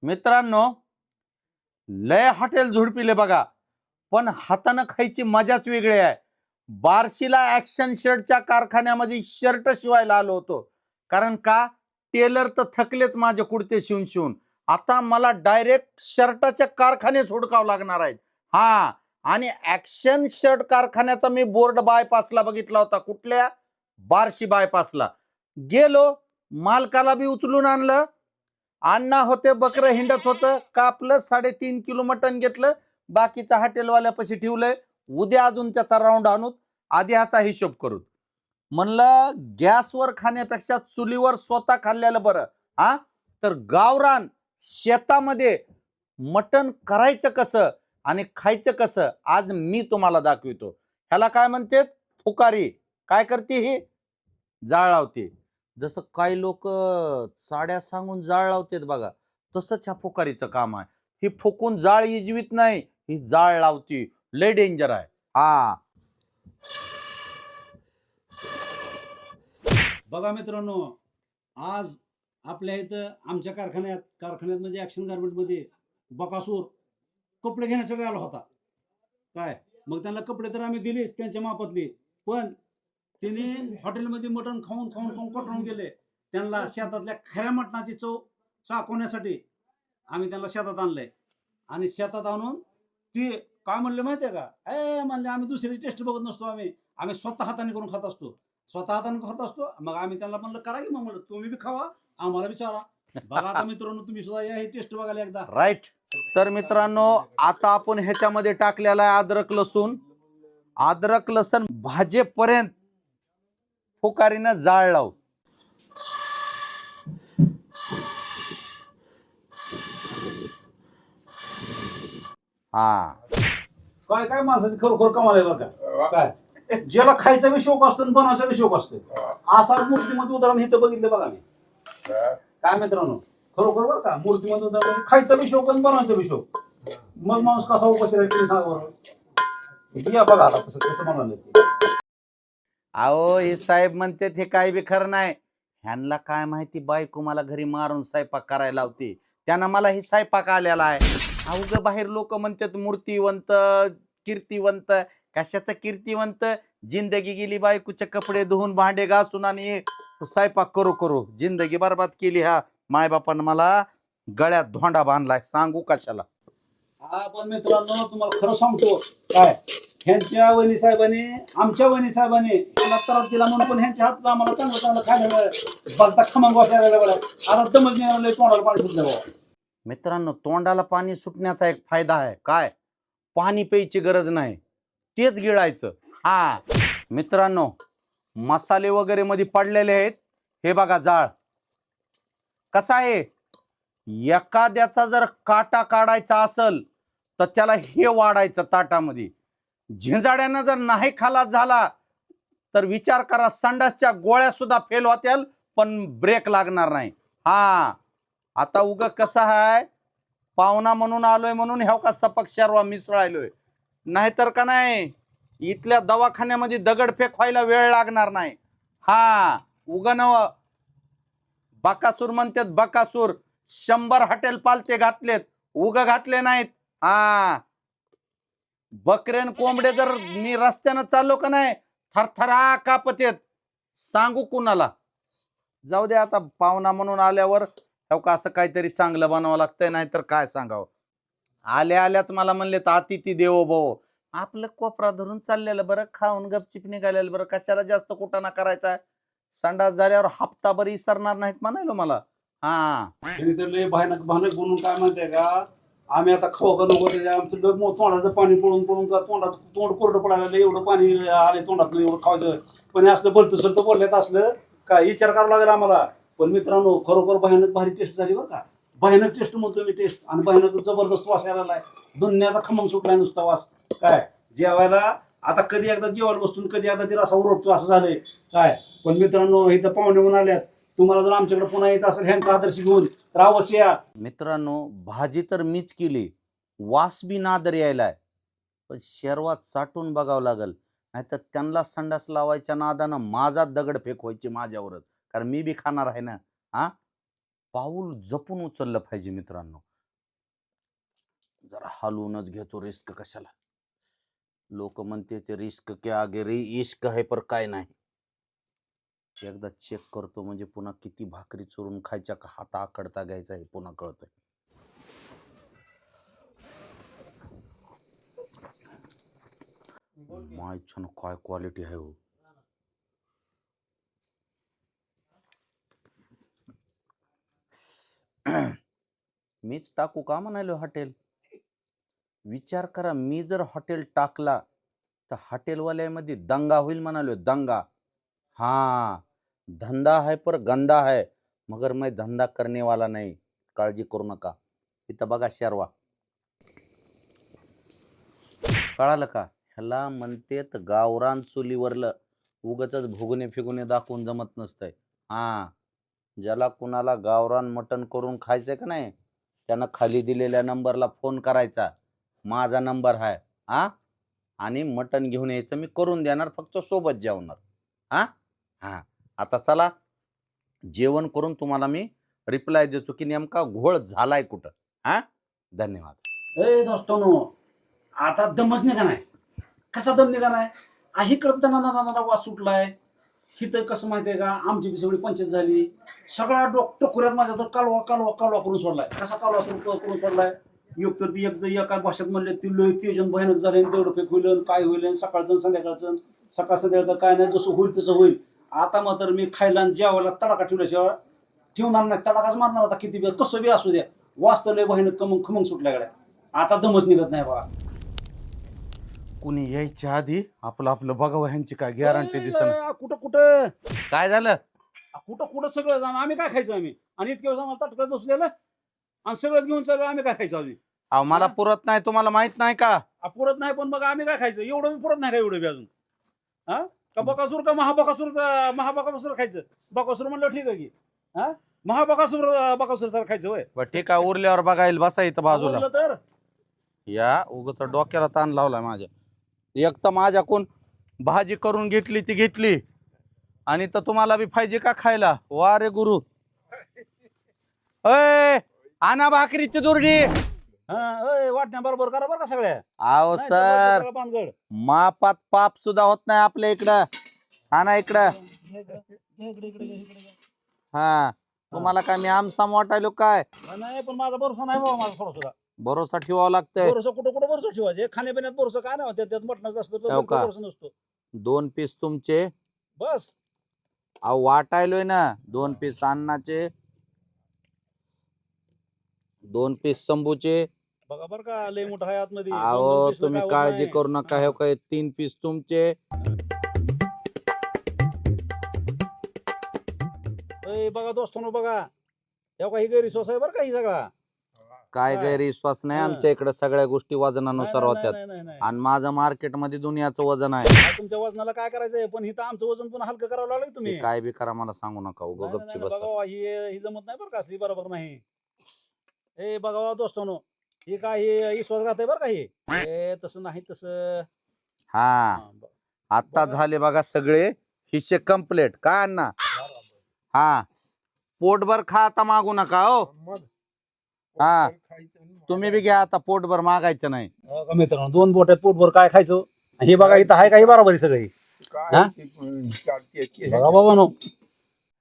मित्रांनो, लय हॉटेल झुडपिले बघा, पण हातानं खायची मजाच वेगळी आहे. बार्शीला ऍक्शन शर्टच्या कारखान्यामध्ये शर्ट शिवायला आलो होतो. कारण का, टेलर तर थकलेत माझे कुर्ते शिवून शिवून. आता मला डायरेक्ट शर्टाच्या कारखान्यात हुडकावं लागणार आहेत. हा, आणि ऍक्शन शर्ट कारखान्याचा मी बोर्ड बायपासला बघितला होता. कुठल्या? बार्शी बायपासला गेलो, मालकाला बी उचलून आणलं. अण्णा होते, बकर हिंडत होतं, कापलं, 3.5 किलो मटण घेतलं, बाकीचं हॉटेलवाल्यापाशी ठेवलंय. उद्या अजून त्याचा राऊंड आणूत, आधी ह्याचा हिशोब करू. म्हणलं गॅसवर खाण्यापेक्षा चुलीवर स्वतः खाल्लेलं बरं. हा, तर गावरान शेतामध्ये मटण करायचं कसं आणि खायचं कसं आज मी तुम्हाला दाखवितो. ह्याला काय म्हणते? फुकारी. काय करते ही? जाळ लावते. जसं काही लोक साड्या सांगून जाळ लावतात बघा, तसंच ह्या फुकारीचं काम आहे. ही फुकून जाळ इजवीत नाही, ही जाळ लावती. लय डेंजर आहे. हा, बघा मित्रांनो, आज आपल्या इथं आमच्या कारखान्यात म्हणजे ऍक्शन गार्मेंट मध्ये बकासूर कपडे घेण्यासाठी आला होता. काय मग त्यांना कपडे तर आम्ही दिलेच त्यांच्या मापातले, पण त्यांनी हॉटेलमध्ये मटण खाऊन खाऊन खाऊन कटळून गेले. त्यांना शेतातल्या खऱ्या मटणाची चव चाखवण्यासाठी आम्ही त्यांना शेतात आणलंय. आणि शेतात आणून ते काय म्हणले माहितीये का, म्हणले आम्ही दुसरी टेस्ट बघत नसतो, आम्ही आम्ही स्वतः हाताने करून खात असतो, स्वतः हाताने खात असतो. मग आम्ही त्यांना म्हणलं करा की, मग म्हणलं तुम्ही बी खावा, आम्हाला विचारा. बघा आता मित्रांनो, तुम्ही सुद्धा या हे टेस्ट बघायला एकदा. राईट. तर मित्रांनो, आता आपण ह्याच्यामध्ये टाकलेला आहे अद्रक लसूण. अद्रक लसूण भाजेपर्यंत फुकारीनं जाळ लाव. हा, काय काय माणसाची खरोखर कमाल आहे बघा. काय ज्याला खायचा बी शौक असतो आणि बनवायचा बी शौक असतो, असा मूर्तीमध्ये उदाहरण इथं बघितलं बघा मी. काय मित्रांनो, खरोखर बरं का, मूर्तीमध्ये उदाहरण खायचा बी शौक आणि बनवायचा बी शौक. मग माणूस कसा उपाशी राहील सांगा बरं. या बघा आता कसं कसं म्हणाले. अहो, हे साहेब म्हणते हे काय बी खरं नाही. ह्यांना काय माहिती, बायको मला घरी मारून स्वयंपाक करायला लावते, त्यांना मला ही स्वयंपाक आलेला आहे. अवघं बाहेर लोक म्हणतात मूर्तिवंत, कीर्तिवंत. कशाचं कीर्तिवंत? जिंदगी गेली बायकोचे कपडे धुवून, भांडे घासून आणि स्वयंपाक करू करू जिंदगी बरबाद केली. ह्या मायबापानं मला गळ्यात धोंडा बांधलाय, सांगू कशाला. हा, पण मित्रांनो तुम्हाला खरं सांगतो, काय ह्यांच्या वहिनी साहेबांनी, आमच्या वहिनी साहेबांनी त्याला त्रास दिला म्हणून पण ह्यांच्या हातला आम्हाला चांगलं चांगलं खायला मिळालं. बघता खमंग वाटायला बघा. आता दमच निघालं, तोंडाला पाणी सुटलं बाबा. मित्रांनो, तोंडाला पाणी सुटण्याचा एक फायदा आहे. काय? पाणी प्यायची गरज नाही, तेच गिळायचं. हा मित्रांनो, मसाले वगैरे मध्ये पडलेले आहेत. हे बघा जाळ कसा आहे. एखाद्याचा जर काटा काढायचा असेल तर त्याला हे वाढायचं ताटामध्ये. झिंजाड्यानं जर नाही खलास झाला तर विचार करा, संडासच्या गोळ्या सुद्धा फेल होत्याल, पण ब्रेक लागणार नाही. हा, आता उग कसं आहे, पाहुणा म्हणून आलोय म्हणून ह्या का सपक शर्वा मिसळायलोय, नाहीतर का नाही इथल्या दवाखान्यामध्ये दगडफेक व्हायला वेळ लागणार नाही. हा, उग नव बकासूर म्हणतात, बकासूर 100 हॉटेल पालते घातलेत, उग घातले नाहीत. हा, बकरेन कोंबडे जर मी रस्त्यानं चाललो का नाही, थरथरा कापत येत, सांगू कुणाला. जाऊ दे, आता पाहुणा म्हणून आल्यावर का असं काहीतरी चांगलं बनावं लागतंय, नाहीतर काय सांगावं. आल्या आल्याच मला म्हणले तर अतिथी देवो भव. आपलं कोपरा धरून चाललेलं बरं, खाऊन गपचिप निघालेलं बरं, कशाला जास्त कुटाणा करायचा. संडास झाल्यावर हप्ताभर इसरणार नाहीत म्हणायलो मला. हा, त्यांनी तर लय भयानक भयानक बोलून काय म्हणते का, आम्ही आता खाऊ का नको त्याच्या आमचं तोंडाचं पाणी पळून पळून तोंडाचं तोंड कोरडं पडायला एवढं पाणी आले तोंडात, एवढं खायचं. पण असलं बोलतं सलतं बोलल्यात असलं काय विचार करावा लागेल आम्हाला. पण मित्रांनो, खरोखर भयानक भारी टेस्ट झाली बरं का. भयानक टेस्ट म्हणतो मी, टेस्ट. आणि भयानक जबरदस्त वास यायला, दुनियाचा खमंग सुटलाय नुसता वास. काय जेवायला आता कधी एकदा जेवायला बसून कधी एकदा ती रसा उरटतो असं झालंय. काय पण मित्रांनो, इथं पाहुणे म्हणून आल्यात, तुम्हाला जर आमच्याकडे पुन्हा येत असेल ह्यांचा आदर्श घेऊन तर अवश्य या. मित्रांनो, भाजी तर मीच केली, वास बी नादर यायलाय, पण शर्वात साठून बघावं लागल, नाहीतर त्यांना संडास लावायच्या नादानं माझा दगड फेक व्हायची माझ्यावरच, कारण मी बी खाणार आहे ना. हा, पाऊल जपून उचललं पाहिजे मित्रांनो. जरा हलवूनच घेतो, रिस्क कशाला. लोक म्हणते ते रिस्क के आगे रे इश्क आहे, पर काय नाही. एकदा चेक करतो म्हणजे पुन्हा किती भाकरी चोरून खायच्या का हात आकडता घ्यायचा हे पुन्हा कळतंय. माय छान काय क्वालिटी आहे हो. मीच टाकू का म्हणालो हॉटेल. विचार करा, मी जर हॉटेल टाकला तर हॉटेलवाल्यामध्ये दंगा होईल म्हणालो, दंगा. हाँ, धंदा है पर गंदा है, मगर मैं धंदा करने वाला नहीं, काळजी करू नका. इथं बघा शेरवा, कळालं का. ह्याला म्हणतेत गावरान चुलीवरलं. उगाच भुगणे फिगुने दाखवून जमत नसतंय. हा, ज्याला कुणाला गावरान मटण करून खायचंय का नाही, त्यानं खाली दिलेल्या नंबरला फोन करायचा. माझा नंबर आहे हा, आणि मटण घेऊन यायचं, मी करून देणार, फक्त सोबत जेवणार. हा हा, आता चला जेवण करून तुम्हाला मी रिप्लाय देतो की नेमका घोळ झालाय कुठं. हा, धन्यवाद. ए दोस्तानो, आता दमच निघा नाही. कसा दम निघा नाही, आही करताना वास सुटलाय. हिथं कसं माहितीये का, आमची बी सगळी पंचायत झाली. सगळा टोकऱ्यात माझ्या तर कालवा कालवा कालवा करून सोडलाय. कसा कालवा करून सोडलाय. एक तर ती एकदा एका भाषेत म्हणले ती लोक तेजन भयानक झाले, तेवढं फेक होईल काय होईल, सकाळचं संध्याकाळचं, सकाळ संध्याकाळ काय नाही, जसं होईल तसं होईल. आता मात्र मी खायला आणि जेवायला तडाखा ठेवल्याशिवाय ठेवणार नाही. तडाखाच मारणार आता, किती बी कसं बी असू द्या. वास तर लय भयानक खमंग खमंग सुटल्याकडे. आता दमच निघत नाही बघा. कुणी यायच्या आधी आपलं आपलं बघावं, ह्यांची काय गॅरंटी दिसत. कुठं कुठं काय झालं. कुठं कुठं सगळं जाणं, आम्ही काय खायचं आम्ही. आणि इतके वेळेस आम्हाला ताटकळत बसलेलं आणि सगळंच घेऊन चालू, आम्ही काय खायचं आम्ही. अहो मला पुरत नाही, तुम्हाला माहित नाही का. पुरत नाही पण मग आम्ही काय खायचं, एवढं बी पुरत नाही का एवढं बी अजून. हा, का बकासूर का महाबकासूर खायचं. बकासूर म्हणलं ठीक आहे की, हा बकासूर सर खायचं होय. बरं ठीक आहे, उरल्यावर बघायला बसा इथं बाजूला. बोललं तर या उगाच डोक्याला ताण लावलाय माझ्या. एक तर माझ्याकडून भाजी करून घेतली ती घेतली, आणि तर तुम्हाला बी पाहिजे का खायला. वा रे गुरु. अय आणा भाकरीची दुर्डी. वाटण्या बरोबर करा बरं का सगळ्या. आओ नाही तर सर, सगळं पानगड. मापात पाप सुद्धा होत नाही आपल्या इकडं. आणा इकडं. हा, तुम्हाला काय मी आमसाम वाटायलो काय. नाही पण माझा भरोसा नाही बाबा, माझा थोडा सुद्धा भरोसा ठेवावा लागतंय. भरोसा कुठं कुठं भरोसा ठेवायचे. खाण्यापिण्यात भरोसा काय नाही होत, त्यात मटणाचं असतं तर हो का? भरोसा नसतो. 2 पीस तुमचे. बस अहो वाटायलोय ना, 2 पीस अन्नाचे, 2 पीस शंभूचे. बघा बरं का, लय मोठा आहे आतमध्ये. अहो तुम्ही काळजी करू नका. हे काय 3 पीस तुमचे. बघा दोस्तांनो, बघा हे काही गैरविश्वास आहे बरं का ही सगळा. काय गैरविश्वास नाही, आमच्या इकडे सगळ्या गोष्टी वजनानुसार होत्यात. आणि माझं मार्केटमध्ये दुनियाचं वजन आहे. तुमच्या वजनाला काय करायचंय, पण इथं आमचं वजन पुन्हा हलकं करावं लागलं तुम्ही. काय बी करा, मला सांगू नका. उगा गपची बसा. बघा ही जमत नाही बरं का, असली बरोबर नाही. हे बघा दोस्तांनो, हे काय हे विश्वासघात आहे बरं का. हे तसं नाही तसं. हा, आता झाले बघा सगळे हिस्से कंप्लीट. काय अण्णा. हा, पोटभर खा, आता मागू नका हो. हा, तुम्ही बी घ्या आता, पोटभर मागायचं नाही. मित्रांनो, 2 बोट्यात पोटभर काय खायचं. हे बघा इथं आहे काही बरोबर सगळी. बघा बाबा नो,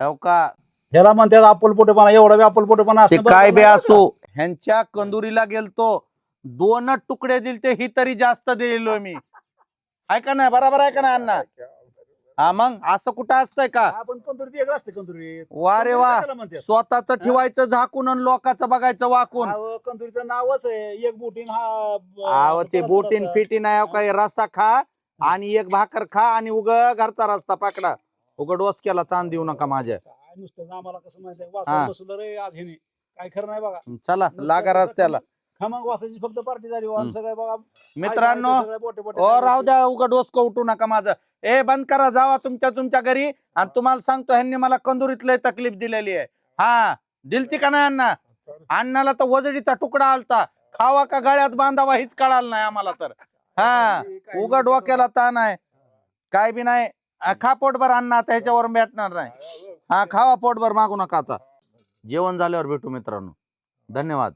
हो का. ह्याला म्हणतात अप्पल पोटेपणा. एवढा बी अप्पल पोटेपणा ते काय बी असो, ह्यांच्या कंदुरीला गेलतो, 2 तुकडे दिलते, ही तरी जास्त दिलेलो मी. आहे का नाही, बरोबर आहे का नाही अण्णा. हा, मग असं कुठं असतंय का. आपण कंदुरी वेगळं असते. कंदुरी वा रे वा, स्वतःच ठेवायचं झाकून आणि लोकांचं बघायचं वाकून. कंदुरीचं नावच आहे एक बोटीन. आव ते बोटीन फिटीन आहे काय. रस्सा खा आणि एक भाकर खा आणि उग घरचा रस्ता पकडा. उग डोसक्याला ताण देऊ नका माझ्या. नुसतं आम्हाला कसं माहिती आहे, वासाला बसलं रे आज हिने, काय खरं नाही बघा. चला लागा रस्त्याला. खमंग वासाची फक्त पार्टी झाली सगळं बघा मित्रांनो. ओ राहू द्या, उगा डोसकं उठू नका माझं. बंद करा, जावा तुमच्या घरी. आणि तुम्हाला सांगतो, ह्यांनी मला कंदुरीत लय तकलीफ दिलेली आहे. हा, दिलती का नाही अण्णा. अण्णाला तर वजडीचा तुकडा आलता, खावा का गळ्यात बांधावा हीच कळालं नाही आम्हाला तर. हा, उगा डोक्याला ताण आहे. काय बी नाही, खा पोटभर अण्णा, आता ह्याच्यावर भेटणार नाही. हा, खावा पोटभर, मागू नका आता. जेवण झाल्यावर भेटू मित्रांनो. धन्यवाद.